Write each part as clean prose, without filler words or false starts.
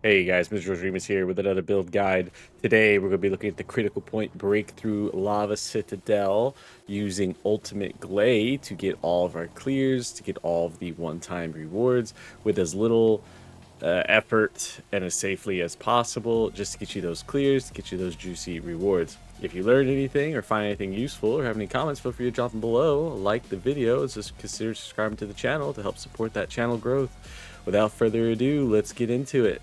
Hey guys, Mr. Remus here with another build guide. Today we're going to be looking at the critical point breakthrough lava citadel using ultimate Gley to get all of our clears, to get all of the one-time rewards with as little effort and as safely as possible, just to get you those clears, to get you those juicy rewards. If you learned anything or find anything useful or have any comments, feel free to drop them below. Like the video, just consider subscribing to the channel to help support that channel growth. Without further ado, let's get into it.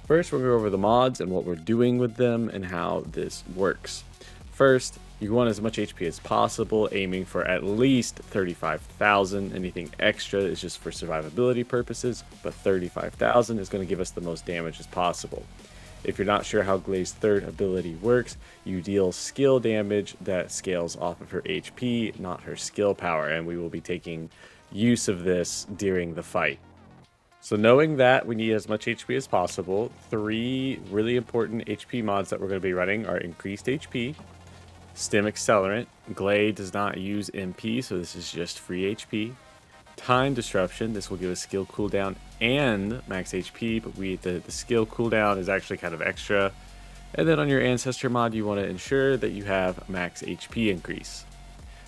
First, we'll go over the mods and what we're doing with them and how this works. First, you want as much HP as possible, aiming for at least 35,000. Anything extra is just for survivability purposes, but 35,000 is going to give us the most damage as possible. If you're not sure how Gley's third ability works, you deal skill damage that scales off of her HP, not her skill power, and we will be taking use of this during the fight. So knowing that we need as much HP as possible, three really important HP mods that we're going to be running are increased HP, stim accelerant. Gley does not use MP, so this is just free HP. Time disruption, this will give us skill cooldown and max HP, but the skill cooldown is actually kind of extra. And then on your ancestor mod, you want to ensure that you have max HP increase.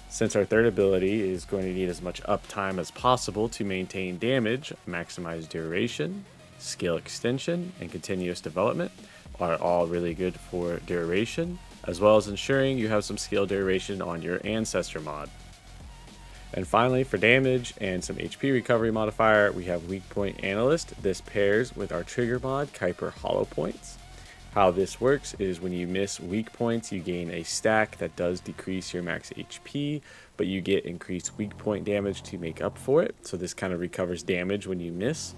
Since our third ability is going to need as much uptime as possible to maintain damage, maximize duration, skill extension, and continuous development are all really good for duration, as well as ensuring you have some skill duration on your ancestor mod. And finally, for damage and some HP recovery modifier, we have weak point analyst. This pairs with our trigger mod, Kuiper Hollow Points. How this works is when you miss weak points, you gain a stack that does decrease your max HP, but you get increased weak point damage to make up for it. So this kind of recovers damage when you miss.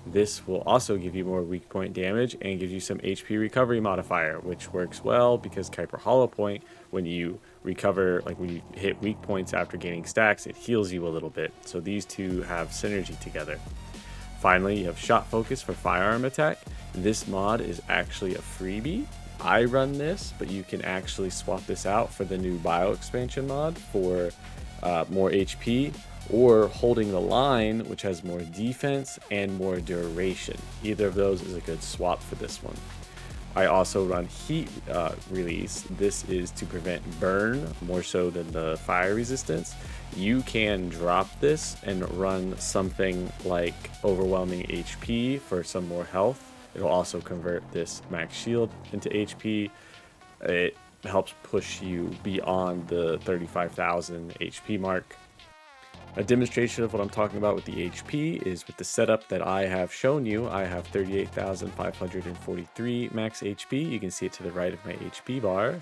This will also give you more weak point damage and gives you some HP recovery modifier, which works well because Kuiper Hollow Point, when you recover, like when you hit weak points after gaining stacks, it heals you a little bit. So these two have synergy together. Finally, you have shot focus for firearm attack. This mod is actually a freebie. I run this, but you can actually swap this out for the new bio expansion mod for more HP, or holding the line, which has more defense and more duration. Either of those is a good swap for this one. I also run heat release. This is to prevent burn more so than the fire resistance. You can drop this and run something like overwhelming HP for some more health. It'll also convert this max shield into HP. It helps push you beyond the 35,000 HP mark. A demonstration of what I'm talking about with the HP is with the setup that I have shown you. I have 38,543 max HP. You can see it to the right of my HP bar.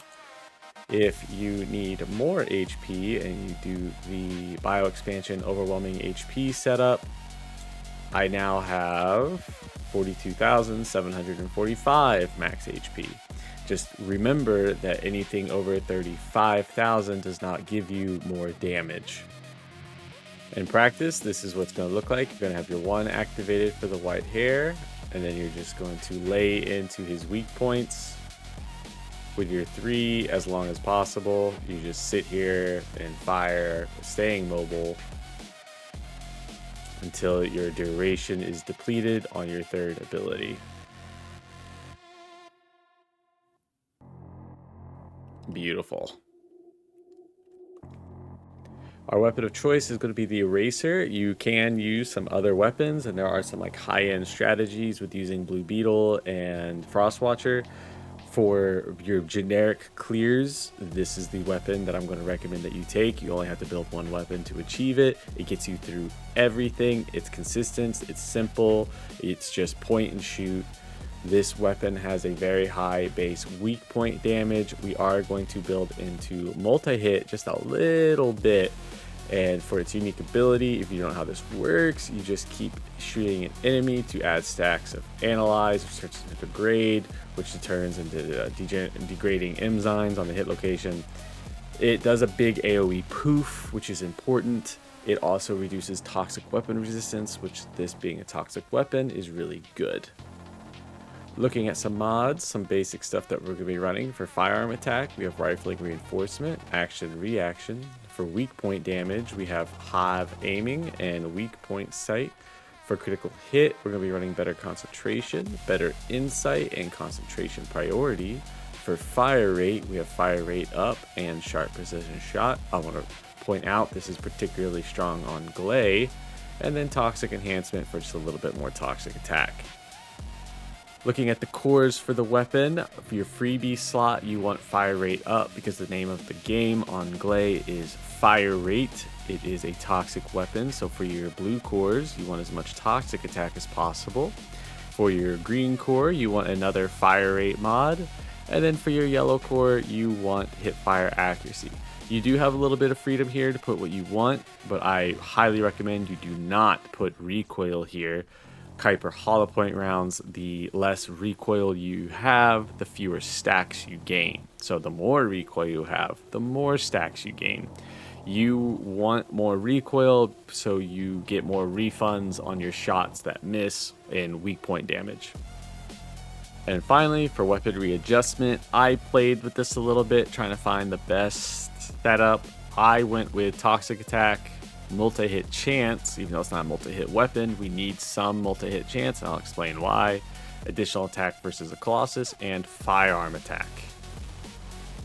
If you need more HP and you do the bio expansion overwhelming HP setup, I now have 42,745 max HP. Just remember that anything over 35,000 does not give you more damage. In practice, this is what's going to look like. You're going to have your 1 activated for the white hair, and then you're just going to lay into his weak points with your 3 as long as possible. You just sit here and fire, staying mobile until your duration is depleted on your third ability. Beautiful. Our weapon of choice is going to be the eraser. You can use some other weapons, and there are some like high-end strategies with using Blue Beetle and Frostwatcher. For your generic clears, this is the weapon that I'm going to recommend that you take. You only have to build one weapon to achieve it. It gets you through everything. It's consistent, it's simple, it's just point and shoot. This weapon has a very high base weak point damage. We are going to build into multi-hit just a little bit. And for its unique ability, if you don't know how this works, you just keep shooting an enemy to add stacks of analyze, which turns into degrade, which turns into degrading enzymes on the hit location. It does a big AoE poof, which is important. It also reduces toxic weapon resistance, which this being a toxic weapon is really good. Looking at some mods, some basic stuff that we're going to be running. For firearm attack, we have rifling reinforcement, action reaction. For weak point damage, we have hive aiming and weak point sight. For critical hit, we're going to be running better concentration, better insight, and concentration priority. For fire rate, we have fire rate up and sharp precision shot. I want to point out this is particularly strong on Gley. And then toxic enhancement for just a little bit more toxic attack. Looking at the cores for the weapon, for your freebie slot, you want fire rate up because the name of the game on Gley is fire rate. It is a toxic weapon, so for your blue cores, you want as much toxic attack as possible. For your green core, you want another fire rate mod. And then for your yellow core, you want hip fire accuracy. You do have a little bit of freedom here to put what you want, but I highly recommend you do not put recoil here. Kuiper hollow point rounds, the less recoil you have, the fewer stacks you gain. So the more recoil you have, the more stacks you gain. You want more recoil so you get more refunds on your shots that miss and weak point damage. And finally, for weapon readjustment, I played with this a little bit, trying to find the best setup. I went with toxic attack, multi-hit chance. Even though it's not a multi-hit weapon, we need some multi-hit chance, and I'll explain why. Additional attack versus a Colossus, and firearm attack.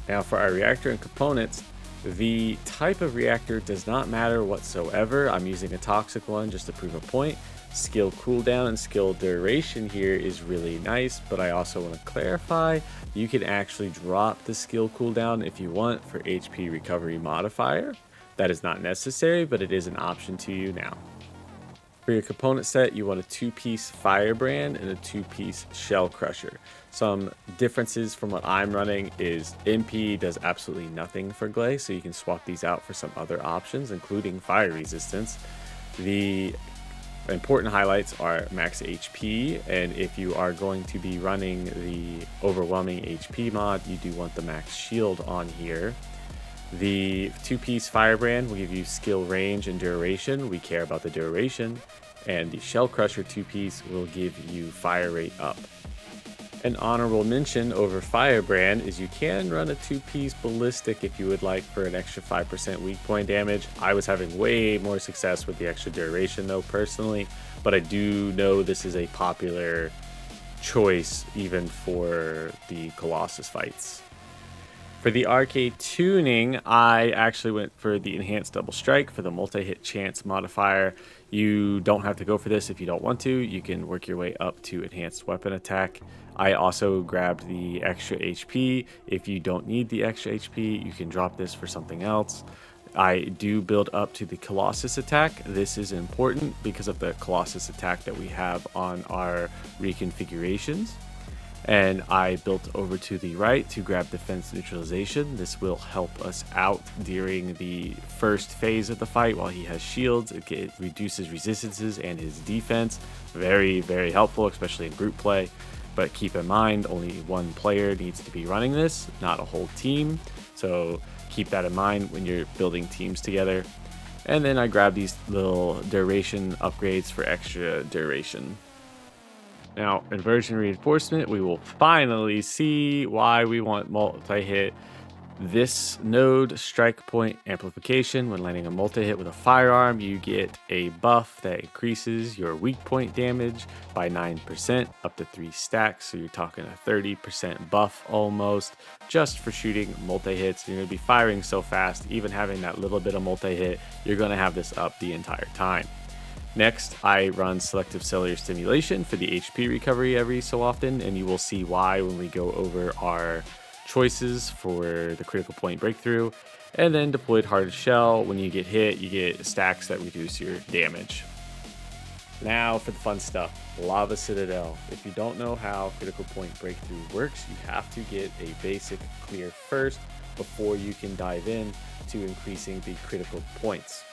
Now for our reactor and components, the type of reactor does not matter whatsoever. I'm using a toxic one just to prove a point. Skill cooldown and skill duration here is really nice, but I also want to clarify you can actually drop the skill cooldown if you want for HP recovery modifier. That is not necessary, but it is an option to you now. For your component set, you want a 2-piece firebrand and a 2-piece shell crusher. Some differences from what I'm running is MP does absolutely nothing for Gley, so you can swap these out for some other options, including fire resistance. The important highlights are max HP, and if you are going to be running the overwhelming HP mod, you do want the max shield on here. The 2-piece firebrand will give you skill range and duration. We care about the duration. And the shell crusher 2-piece will give you fire rate up. An honorable mention over firebrand is you can run a 2-piece ballistic if you would like for an extra 5% weak point damage. I was having way more success with the extra duration though personally, but I do know this is a popular choice even for the Colossus fights. For the arcade tuning, I actually went for the enhanced double strike for the multi-hit chance modifier. You don't have to go for this if you don't want to. You can work your way up to enhanced weapon attack. I also grabbed the extra HP. If you don't need the extra HP, you can drop this for something else. I do build up to the Colossus attack. This is important because of the Colossus attack that we have on our reconfigurations. And I built over to the right to grab defense neutralization. This will help us out during the first phase of the fight while he has shields. It reduces resistances and his defense. Very, very helpful, especially in group play. But keep in mind, only one player needs to be running this, not a whole team. So keep that in mind when you're building teams together. And then I grabbed these little duration upgrades for extra duration. Now, inversion reinforcement, we will finally see why we want multi-hit. This node strike point amplification. When landing a multi-hit with a firearm, you get a buff that increases your weak point damage by 9%, up to 3 stacks. So you're talking a 30% buff almost, just for shooting multi-hits. You're going to be firing so fast, even having that little bit of multi-hit, you're going to have this up the entire time. Next, I run selective cellular stimulation for the HP recovery every so often, and you will see why when we go over our choices for the critical point breakthrough. And then deployed hard shell. When you get hit, you get stacks that reduce your damage. Now for the fun stuff, Lava Citadel. If you don't know how critical point breakthrough works, you have to get a basic clear first before you can dive in to increasing the critical points.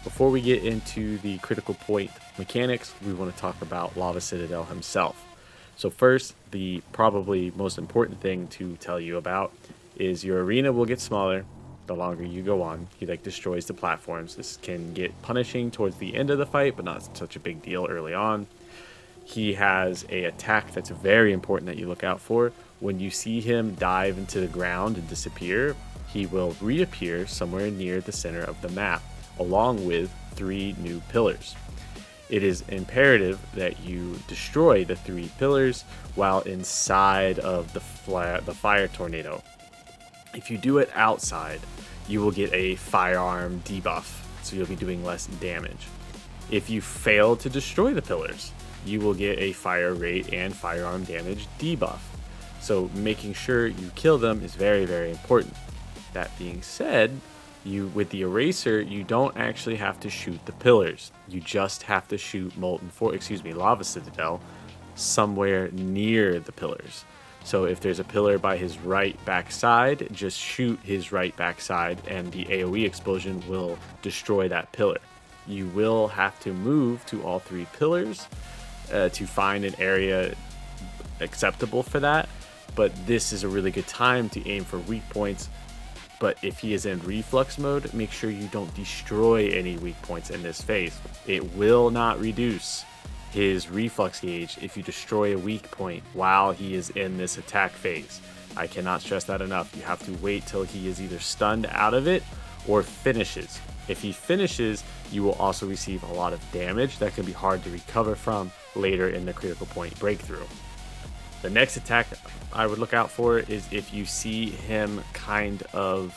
Before we get into the critical point mechanics, we want to talk about Lava Citadel himself. So first, the probably most important thing to tell you about is your arena will get smaller the longer you go on. He destroys the platforms. This can get punishing towards the end of the fight, but not such a big deal early on. He has a attack that's very important that you look out for. When you see him dive into the ground and disappear, he will reappear somewhere near the center of the map, along with 3 new pillars. It is imperative that you destroy the 3 pillars while inside of the fire tornado. If you do it outside, you will get a firearm debuff, so you'll be doing less damage. If you fail to destroy the pillars, you will get a fire rate and firearm damage debuff. So making sure you kill them is very, very important. That being said, with the eraser, you don't actually have to shoot the pillars. You just have to shoot lava citadel somewhere near the pillars. So if there's a pillar by his right backside, just shoot his right backside and the AoE explosion will destroy that pillar. You will have to move to all 3 pillars to find an area acceptable for that. But this is a really good time to aim for weak points. But if he is in reflux mode, make sure you don't destroy any weak points in this phase. It will not reduce his reflux gauge if you destroy a weak point while he is in this attack phase. I cannot stress that enough. You have to wait till he is either stunned out of it or finishes. If he finishes, you will also receive a lot of damage that can be hard to recover from later in the critical point breakthrough. The next attack I would look out for is if you see him kind of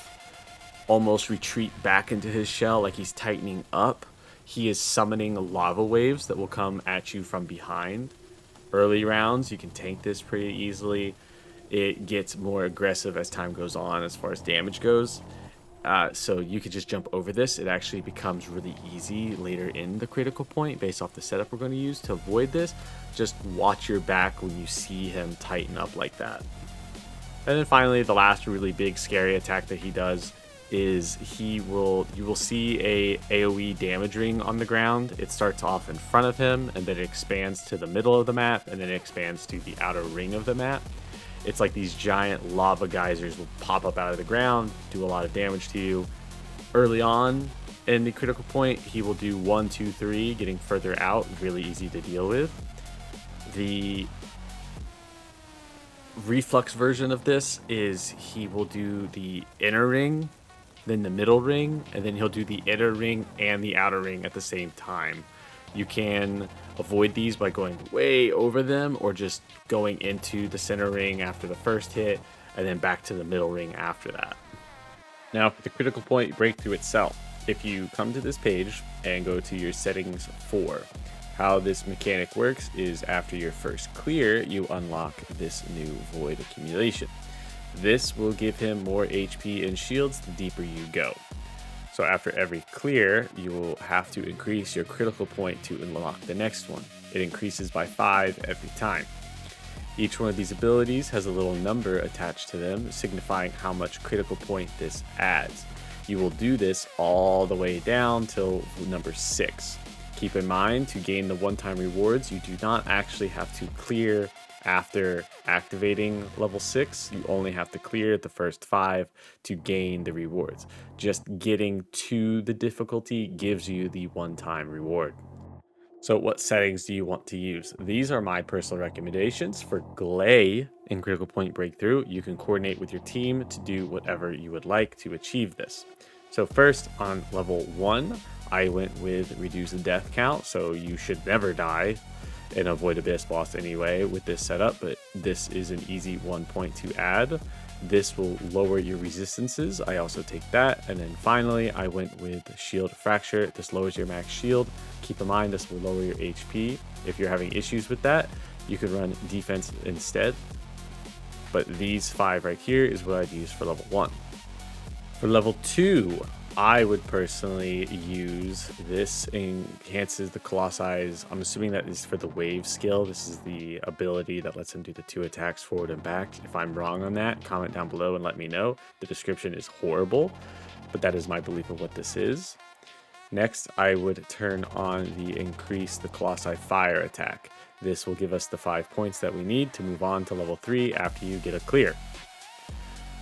almost retreat back into his shell, like he's tightening up. He is summoning lava waves that will come at you from behind. Early rounds, you can tank this pretty easily. It gets more aggressive as time goes on as far as damage goes. So you could just jump over this. It actually becomes really easy later in the critical point based off the setup we're going to use to avoid this. Just watch your back when you see him tighten up like that. And then finally, the last really big scary attack that he does is you will see a AoE damage ring on the ground. It starts off in front of him and then it expands to the middle of the map and then it expands to the outer ring of the map. It's like these giant lava geysers will pop up out of the ground, do a lot of damage to you. Early on in the critical point, he will do 1, 2, 3, getting further out, really easy to deal with. The reflux version of this is he will do the inner ring, then the middle ring, and then he'll do the inner ring and the outer ring at the same time. You can avoid these by going way over them or just going into the center ring after the first hit and then back to the middle ring after that. Now for the critical point breakthrough itself, if you come to this page and go to your settings 4, how this mechanic works is after your first clear, you unlock this new void accumulation. This will give him more HP and shields the deeper you go. So after every clear, you will have to increase your critical point to unlock the next one. It increases by 5 every time. Each one of these abilities has a little number attached to them, signifying how much critical point this adds. You will do this all the way down till number 6. Keep in mind, to gain the one-time rewards, you do not actually have to clear after activating level 6. You only have to clear the first 5 to gain the rewards. Just getting to the difficulty gives you the one-time reward. So what settings do you want to use? These are my personal recommendations for Gley in critical point breakthrough. You can coordinate with your team to do whatever you would like to achieve this. So first, on level 1, I went with reduce the death count, so you should never die and avoid Abyss boss anyway with this setup, but this is an easy 1 point to add. This will lower your resistances. I also take that. And then finally, I went with shield fracture. This lowers your max shield. Keep in mind, this will lower your HP. If you're having issues with that, you could run defense instead. But these 5 right here is what I'd use for level 1. For level 2, I would personally use this. Enhances the Colossi. I'm assuming that is for the wave skill. This is the ability that lets him do the 2 attacks forward and back. If I'm wrong on that, comment down below and let me know. The description is horrible, but that is my belief of what this is. Next, I would turn on the increase the Colossi fire attack. This will give us the 5 points that we need to move on to level 3 after you get a clear.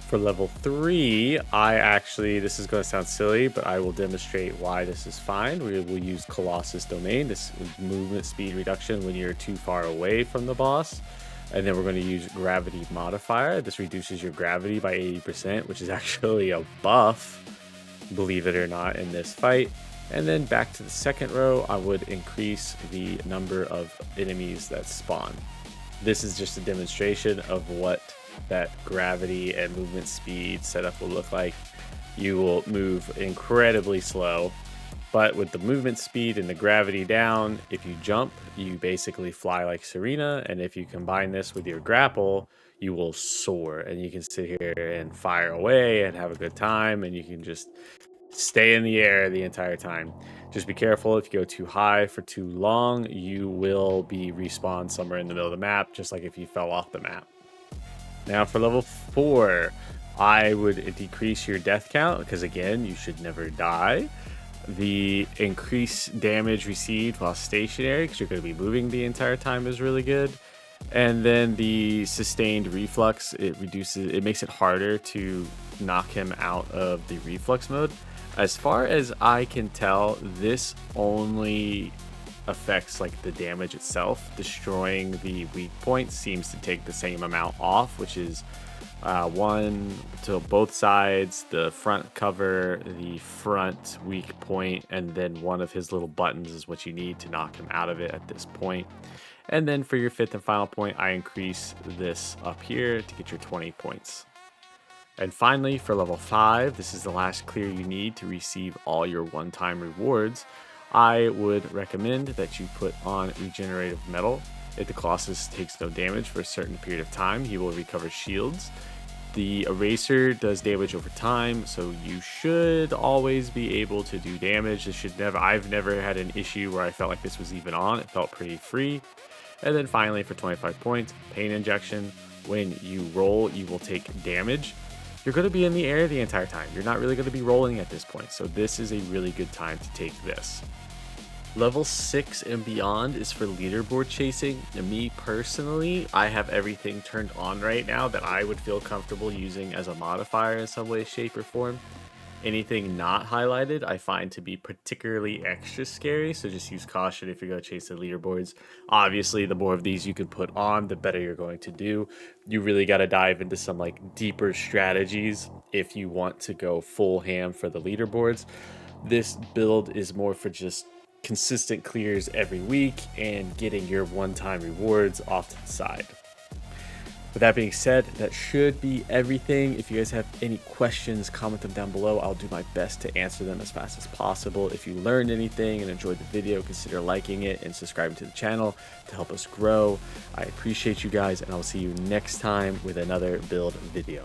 For level 3, this is going to sound silly, but I will demonstrate why this is fine. We will use Colossus Domain. This is movement speed reduction when you're too far away from the boss. And then we're going to use Gravity Modifier. This reduces your gravity by 80%, which is actually a buff, believe it or not, in this fight. And then back to the second row, I would increase the number of enemies that spawn. This is just a demonstration of what that gravity and movement speed setup will look like. You will move incredibly slow, but with the movement speed and the gravity down, if you jump, you basically fly like Serena. And if you combine this with your grapple, you will soar, and you can sit here and fire away and have a good time, and you can just stay in the air the entire time. Just be careful. If you go too high for too long, you will be respawned somewhere in the middle of the map, just like if you fell off the map. Now for level 4, I would decrease your death count because, again, you should never die. The increased damage received while stationary, because you're going to be moving the entire time, is really good. And then the sustained reflux, it makes it harder to knock him out of the reflux mode. As far as I can tell, this only affects like the damage itself. Destroying the weak points seems to take the same amount off, which is one to both sides, the front cover, the front weak point, and then one of his little buttons is what you need to knock him out of it at this point. And then for your fifth and final point, I increase this up here to get your 20 points. And finally, for level 5, this is the last clear you need to receive all your one-time rewards. I would recommend that you put on regenerative metal. If the Colossus takes no damage for a certain period of time, he will recover shields. The eraser does damage over time, so you should always be able to do damage. I've never had an issue where I felt like this was even on. It felt pretty free. And then finally, for 25 points, pain injection. When you roll, you will take damage. You're going to be in the air the entire time. You're not really going to be rolling at this point, so this is a really good time to take this. Level 6 and beyond is for leaderboard chasing. And me personally, I have everything turned on right now that I would feel comfortable using as a modifier in some way, shape, or form. Anything not highlighted I find to be particularly extra scary, so just use caution if you're going to chase the leaderboards. Obviously, the more of these you can put on, the better you're going to do. You really got to dive into some like deeper strategies if you want to go full ham for the leaderboards. This build is more for just consistent clears every week and getting your one-time rewards off to the side. With that being said, that should be everything. If you guys have any questions, comment them down below. I'll do my best to answer them as fast as possible. If you learned anything and enjoyed the video, consider liking it and subscribing to the channel to help us grow. I appreciate you guys, and I'll see you next time with another build video.